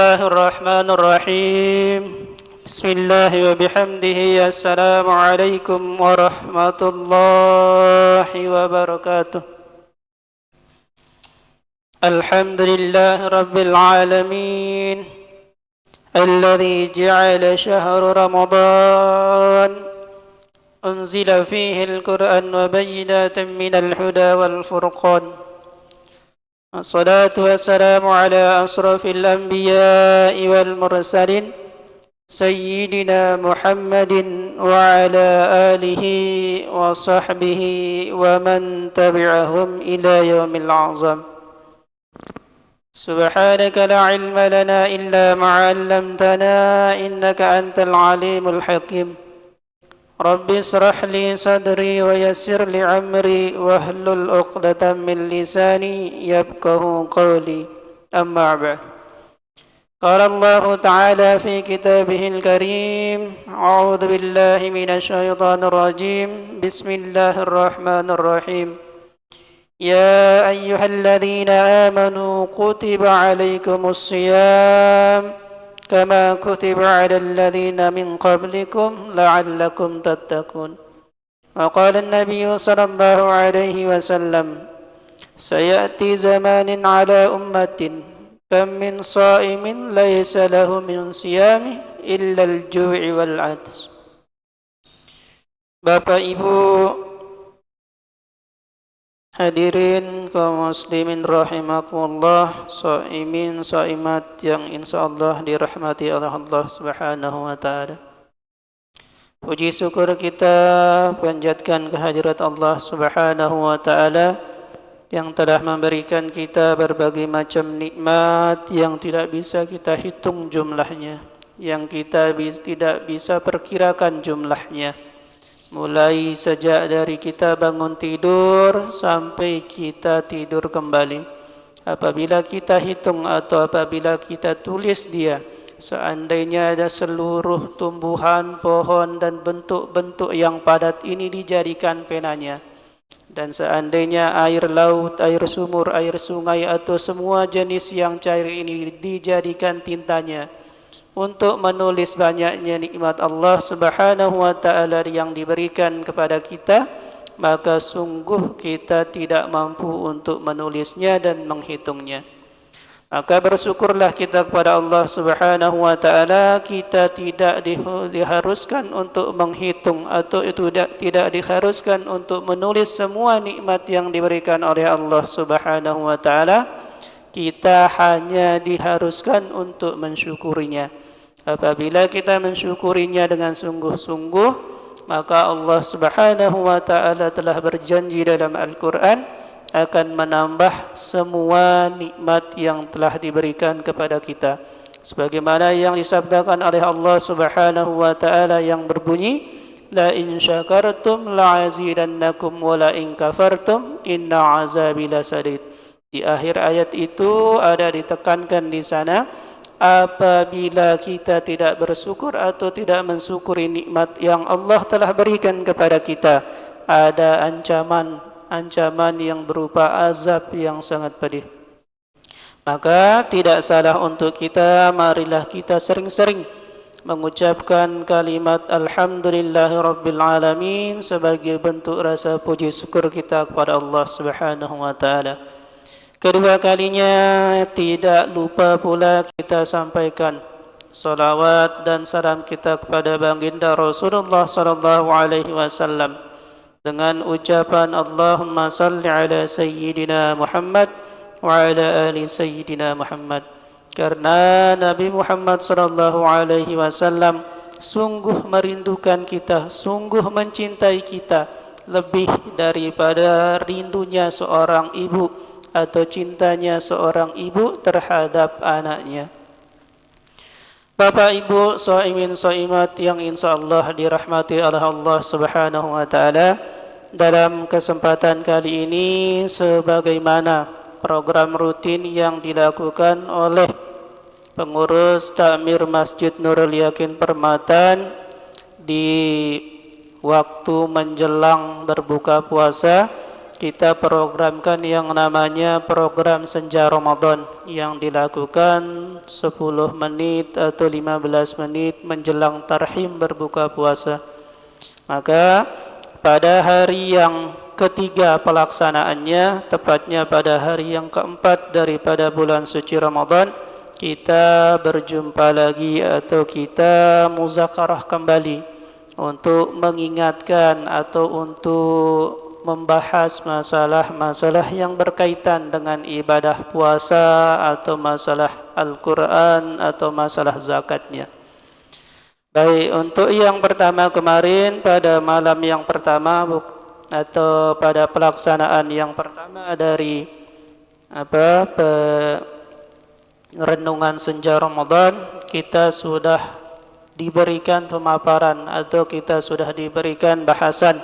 الله الرحمن الرحيم بسم الله وبحمده السلام عليكم ورحمة الله وبركاته الحمد لله رب العالمين الذي جعل شهر رمضان أنزل فيه القرآن وبينات من الهدى والفرقان الصلاة والسلام على أشرف الأنبياء والمرسلين سيدنا محمد وعلى آله وصحبه ومن تبعهم إلى يوم العظم سبحانك لا علم لنا إلا ما علمتنا إنك أنت العليم الحكيم رب اشرح لي صدري ويسر لي أمري واحلل عقدة من لساني يفقهوا قولي أما بعد قال الله تعالى في كتابه الكريم أعوذ بالله من الشيطان الرجيم بسم الله الرحمن الرحيم يا أيها الذين آمنوا كتب عليكم الصيام كما كتب على الذين من قبلكم لعلكم تتقون وقال النبي صلى الله عليه وسلم سيأتي زمان على أمة كم من صائم ليس له من صيامه إلا الجوع والعطش. Bapak Ibu hadirin kaum muslimin rahimakumullah, shaimin shaimat yang insyaallah dirahmati oleh Allah Subhanahu wa taala. Puji syukur kita panjatkan kehadirat Allah Subhanahu wa taala yang telah memberikan kita berbagai macam nikmat yang tidak bisa kita hitung jumlahnya, yang kita tidak bisa perkirakan jumlahnya. Mulai sejak dari kita bangun tidur sampai kita tidur kembali. Apabila kita hitung atau apabila kita tulis dia, seandainya ada seluruh tumbuhan, pohon dan bentuk-bentuk yang padat ini dijadikan penanya, dan seandainya air laut, air sumur, air sungai atau semua jenis yang cair ini dijadikan tintanya untuk menulis banyaknya nikmat Allah Subhanahu wa taala yang diberikan kepada kita, maka sungguh kita tidak mampu untuk menulisnya dan menghitungnya. Maka bersyukurlah kita kepada Allah Subhanahu wa taala, kita tidak diharuskan untuk menghitung atau itu tidak diharuskan untuk menulis semua nikmat yang diberikan oleh Allah Subhanahu wa taala. Kita hanya diharuskan untuk mensyukurinya. Apabila kita mensyukurinya dengan sungguh-sungguh, maka Allah Subhanahu wa taala telah berjanji dalam Al-Qur'an akan menambah semua nikmat yang telah diberikan kepada kita. Sebagaimana yang disabdakan oleh Allah Subhanahu wa taala yang berbunyi, la in syakartum la azidannakum wa la in kafartum inna azabi lasadid. Di akhir ayat itu ada ditekankan di sana, apabila kita tidak bersyukur atau tidak mensyukuri nikmat yang Allah telah berikan kepada kita, ada ancaman yang berupa azab yang sangat pedih. Maka tidak salah untuk kita, marilah kita sering-sering mengucapkan kalimat alhamdulillahirabbil alamin sebagai bentuk rasa puji syukur kita kepada Allah Subhanahu wa taala. Kedua kalinya tidak lupa pula kita sampaikan salawat dan salam kita kepada baginda Rasulullah sallallahu alaihi wasallam dengan ucapan Allahumma salli ala sayyidina Muhammad wa ala ali sayyidina Muhammad. Karena Nabi Muhammad sallallahu alaihi wasallam sungguh merindukan kita, sungguh mencintai kita lebih daripada rindunya seorang ibu atau cintanya seorang ibu terhadap anaknya. Bapak Ibu shaimin shaimat yang insyaallah dirahmati oleh Allah Subhanahu wa taala, dalam kesempatan kali ini sebagaimana program rutin yang dilakukan oleh pengurus Takmir Masjid Nurul Yakin Permatan di waktu menjelang berbuka puasa, kita programkan yang namanya program Senja Ramadan yang dilakukan 10 menit atau 15 menit menjelang tarhim berbuka puasa. Maka pada hari yang ketiga pelaksanaannya, tepatnya pada hari yang keempat daripada bulan suci Ramadan, kita berjumpa lagi atau kita muzakarah kembali untuk mengingatkan atau untuk membahas masalah-masalah yang berkaitan dengan ibadah puasa atau masalah Al-Quran atau masalah zakatnya. Baik, untuk yang pertama kemarin pada malam yang pertama atau pada pelaksanaan yang pertama dari renungan senja Ramadan, kita sudah diberikan pemaparan atau kita sudah diberikan bahasan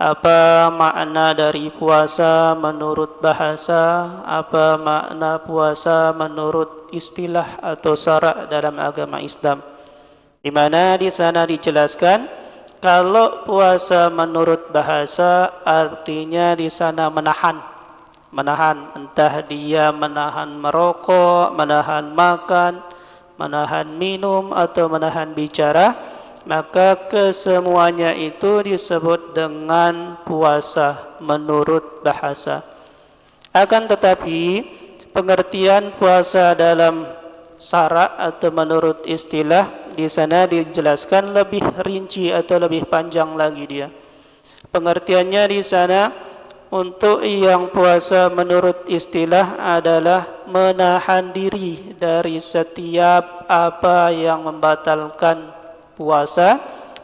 apa makna dari puasa menurut bahasa, apa makna puasa menurut istilah atau syarak dalam agama Islam. Di mana di sana dijelaskan kalau puasa menurut bahasa artinya di sana menahan, entah dia menahan merokok, menahan makan, menahan minum atau menahan bicara, maka kesemuanya itu disebut dengan puasa menurut bahasa. Akan tetapi pengertian puasa dalam syarak atau menurut istilah di sana dijelaskan lebih rinci atau lebih panjang lagi dia. Pengertiannya di sana untuk yang puasa menurut istilah adalah menahan diri dari setiap apa yang membatalkan puasa,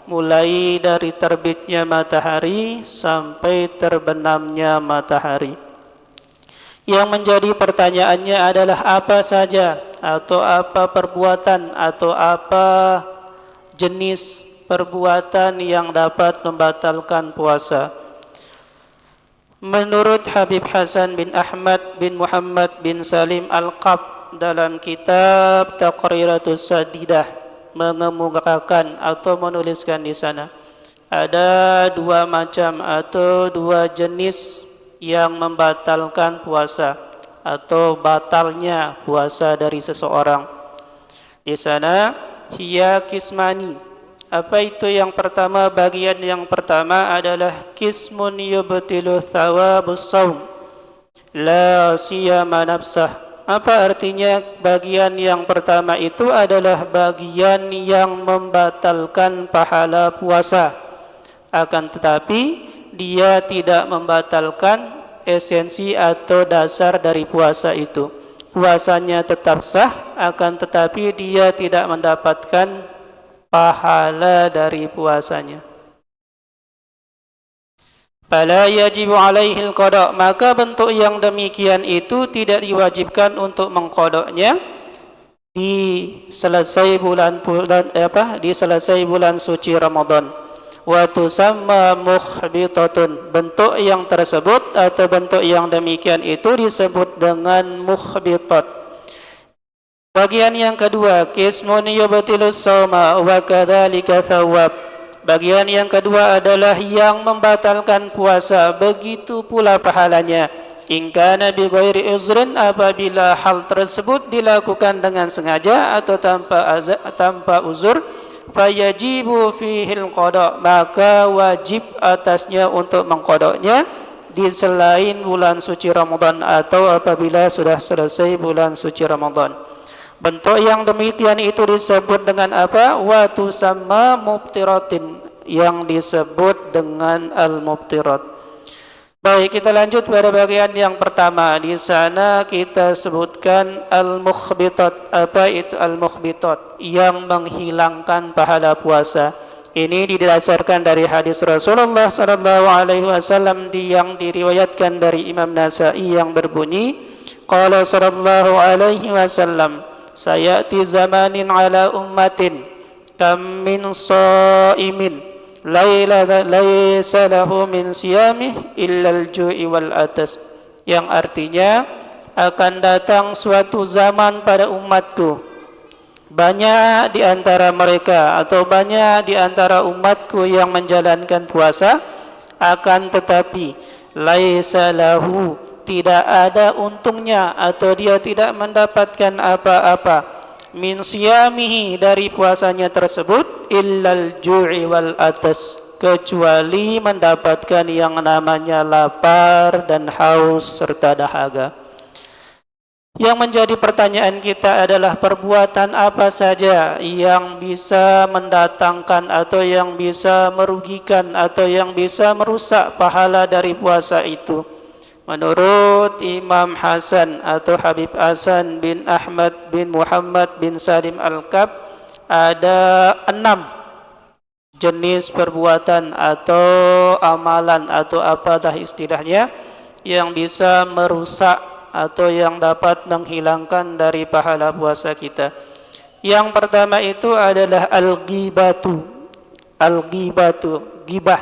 mulai dari terbitnya matahari sampai terbenamnya matahari. Yang menjadi pertanyaannya adalah apa saja atau apa perbuatan atau apa jenis perbuatan yang dapat membatalkan puasa. Menurut Habib Hasan bin Ahmad bin Muhammad bin Salim Al-Qab dalam kitab Taqriratus Sadidah mengemukakan atau menuliskan di sana ada dua macam atau dua jenis yang membatalkan puasa atau batalnya puasa dari seseorang. Di sana hiya kismani. Apa itu yang pertama? Bagian yang pertama adalah kismun yubtilu thawabus saum la siyama nafsah. Apa artinya bagian yang pertama itu adalah bagian yang membatalkan pahala puasa, akan tetapi dia tidak membatalkan esensi atau dasar dari puasa itu. Puasanya tetap sah, akan tetapi dia tidak mendapatkan pahala dari puasanya. Fala yajibu alaihil qada, maka bentuk yang demikian itu tidak diwajibkan untuk mengqadanya di selesai bulan suci Ramadan. Wa tusamma mukhbitatun, bentuk yang tersebut atau bentuk yang demikian itu disebut dengan mukhbitat. Bagian yang kedua, qismun yubtilus shauma wa kadzalika thawab. Bagian yang kedua adalah yang membatalkan puasa, begitu pula pahalanya. In kana bi ghairi uzrin, apabila hal tersebut dilakukan dengan sengaja atau tanpa uzur, fayajibu fihil qada, maka wajib atasnya untuk mengqadanya di selain bulan suci Ramadan atau apabila sudah selesai bulan suci Ramadan. Bentuk yang demikian itu disebut dengan apa? Wa tusamma mubtiratin, yang disebut dengan al-mubtirat. Baik, kita lanjut pada bagian yang pertama. Di sana kita sebutkan al-mukhbitat. Apa itu al-mukhbitat? Yang menghilangkan pahala puasa. Ini didasarkan dari hadis Rasulullah SAW yang diriwayatkan dari Imam Nasa'i yang berbunyi, qala sallallahu alaihi wasallam, sayati zamanin ala ummatin kam min shaimin laysa lahu min siyamih illa al-ju'i wal atas, yang artinya akan datang suatu zaman pada umatku, banyak di antara mereka atau banyak di antara umatku yang menjalankan puasa, akan tetapi laisa lahu, tidak ada untungnya atau dia tidak mendapatkan apa-apa min siyamihi, dari puasanya tersebut, illal ju'i wal atas, kecuali mendapatkan yang namanya lapar dan haus serta dahaga. Yang menjadi pertanyaan kita adalah perbuatan apa saja yang bisa mendatangkan atau yang bisa merugikan atau yang bisa merusak pahala dari puasa itu. Menurut Imam Hasan atau Habib Hasan bin Ahmad bin Muhammad bin Salim Al-Kab, ada 6 jenis perbuatan atau amalan atau apalah istilahnya yang bisa merusak atau yang dapat menghilangkan dari pahala puasa kita. Yang pertama itu adalah al-ghibatu. Al-ghibatu, ghibah.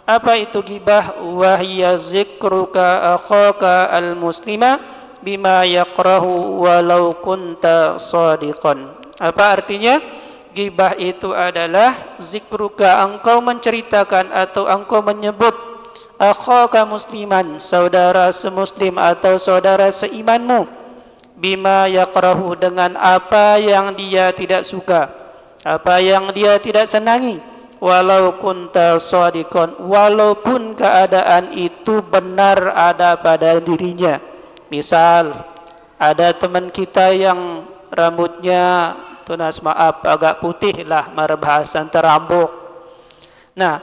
Apa itu ghibah? Wa hiya zikruka akhaka al-muslima bima yakrahu walau kunta shadiqan. Apa artinya? Ghibah itu adalah zikruka, engkau menceritakan atau engkau menyebut akhaka musliman, saudara semuslim atau saudara seimanmu, bima yakrahu, dengan apa yang dia tidak suka, apa yang dia tidak senangi, walau kunta shadiqan, walaupun keadaan itu benar ada pada dirinya. Misal ada teman kita yang rambutnya tunas maaf agak putih lah, marbahasan terambok. Nah,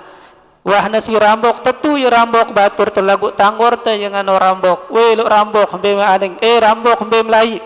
wah nasi rambok tentu ya rambok batur telagu tanggor teh jangan rambok. Weh lu rambok hembe aning rambok hembe melai.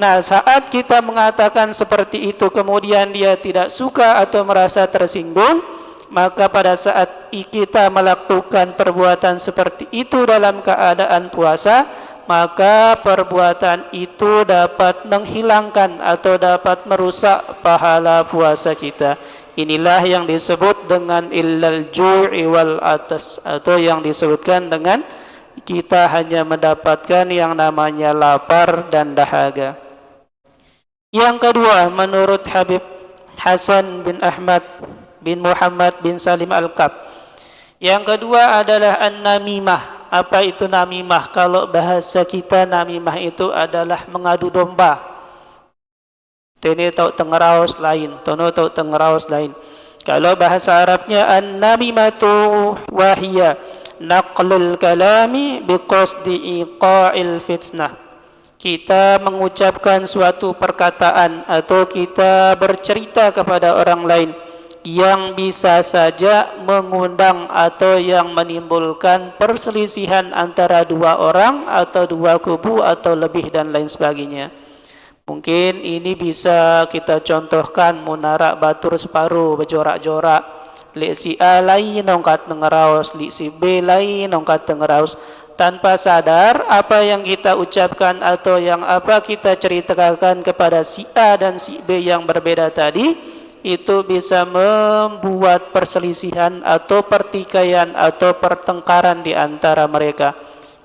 Nah, saat kita mengatakan seperti itu kemudian dia tidak suka atau merasa tersinggung, maka pada saat kita melakukan perbuatan seperti itu dalam keadaan puasa, maka perbuatan itu dapat menghilangkan atau dapat merusak pahala puasa kita. Inilah yang disebut dengan illal ju'i wal atas, atau yang disebutkan dengan kita hanya mendapatkan yang namanya lapar dan dahaga. Yang kedua, menurut Habib Hasan bin Ahmad bin Muhammad bin Salim Al-Kab, yang kedua adalah an-namimah. Apa itu namimah? Kalau bahasa kita, namimah itu adalah mengadu domba. Tene tahu tengeraus lain, tono tahu tengeraus lain. Kalau bahasa Arabnya an-namimatu wahiyya naqlul kalami biqasdi iqa'il fitnah. Kita mengucapkan suatu perkataan atau kita bercerita kepada orang lain yang bisa saja mengundang atau yang menimbulkan perselisihan antara dua orang atau dua kubu atau lebih dan lain sebagainya. Mungkin ini bisa kita contohkan munarak batur separuh berjorak-jorak, li si A lain nongkat ngeraus, li si B lain nongkat ngeraus, tanpa sadar apa yang kita ucapkan atau yang apa kita ceritakan kepada si A dan si B yang berbeda tadi, itu bisa membuat perselisihan atau pertikaian atau pertengkaran di antara mereka.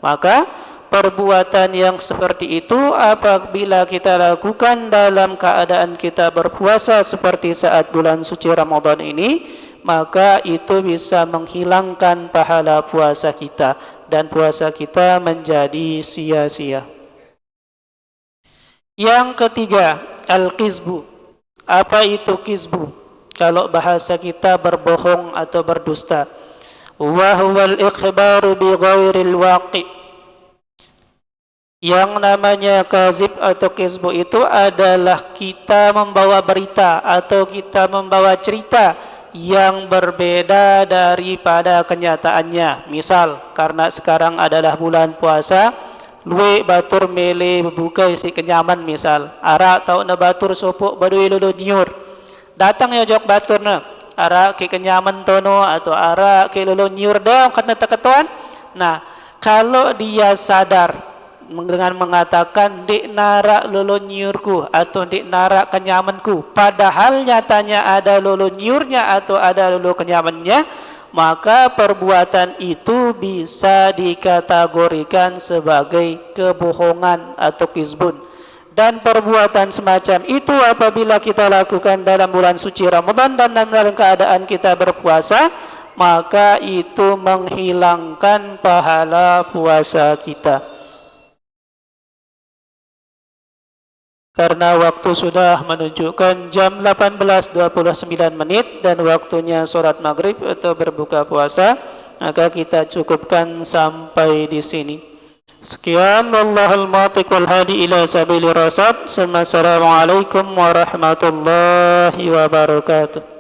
Maka perbuatan yang seperti itu apabila kita lakukan dalam keadaan kita berpuasa seperti saat bulan suci Ramadan ini, maka itu bisa menghilangkan pahala puasa kita dan puasa kita menjadi sia-sia. Yang ketiga, al-qizbu. Apa itu kizbu? Kalau bahasa kita berbohong atau berdusta. Wa huwal ikhbaru bi ghairil waqi. Yang namanya kazib atau kizbu itu adalah kita membawa berita atau kita membawa cerita yang berbeda daripada kenyataannya. Misal, karena sekarang adalah bulan puasa, luwe batur mele berbuka isi kenyaman, misal arak tau na batur sopok badui lulu nyur datang ya jok batur na arak ke kenyaman tono atau arak ke lulu nyur dong kata ketuan. Nah, kalau dia sadar dengan mengatakan dik narak lulu nyurku atau dik narak kenyamanku, padahal nyatanya ada lulu nyurnya atau ada lulu kenyamannya, maka perbuatan itu bisa dikategorikan sebagai kebohongan atau kizbun. Dan perbuatan semacam itu apabila kita lakukan dalam bulan suci Ramadan dan dalam keadaan kita berpuasa, maka itu menghilangkan pahala puasa kita. Karena waktu sudah menunjukkan jam 18.29 menit dan waktunya sholat maghrib atau berbuka puasa, maka kita cukupkan sampai di sini. Sekian, wallahul muwaffiq wal hadi ila sabili rasyad. Assalamualaikum warahmatullahi wabarakatuh.